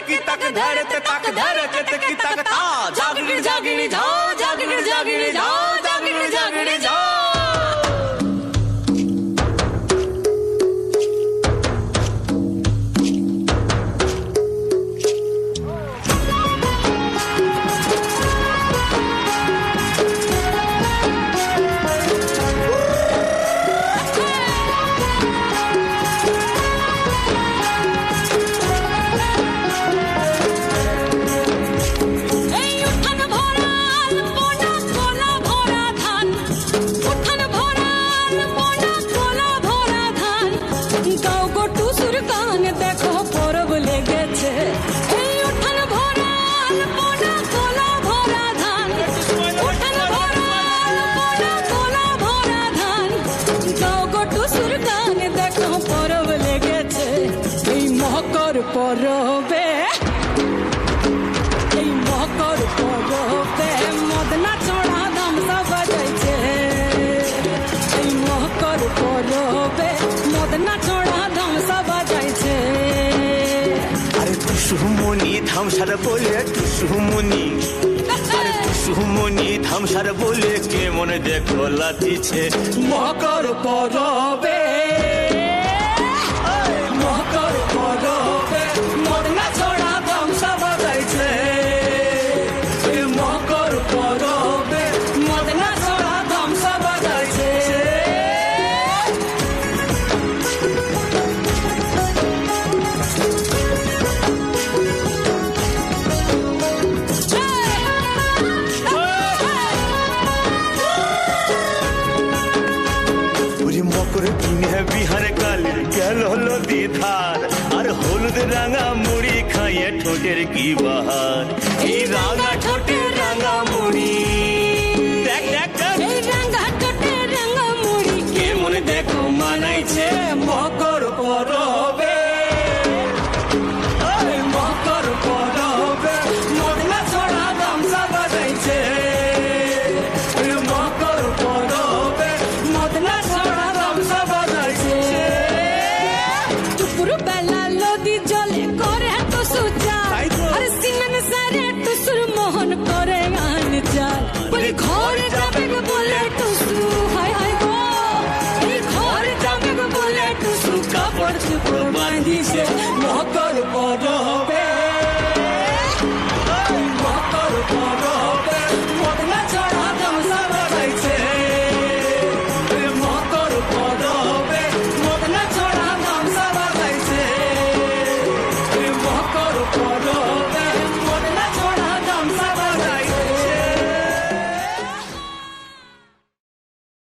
কি তাক ধরতে তাক ধরতে কি তাক তা জাগির জাগির ঝাও জাগির জাগির ঝাও জাগির জাগির ঝাও পরবে এই মকর পরবে মদনা ছড়া ধামসা বাজাইছে এই মকর পরবে মদনা ছড়া ধামসা বাজাইছে আরে টুসুমনি ধামসার বলে টুসুমনি আরে টুসুমনি ধামসার বলে কে মনে দেখো লাতিছে মকর পরবে মকর পরবে মদনা ছড়া ধামসা বাজাইছে এই মকর পরবে মদনা ছড়া ধামসা বাজাইছে মকর দিনে বিহার কালে গেল নদী ধার আর হলুদ রাঙা মুড়ি খাইয়ে ঠোঁটের কি বাহার এই রাঙা ঠোঁটের রাঙা মুড়ি দেখ দেখ দেখ এই রাঙা ঠোঁটের রাঙা মুড়ি কে মনে দেখো মানাইছে মকর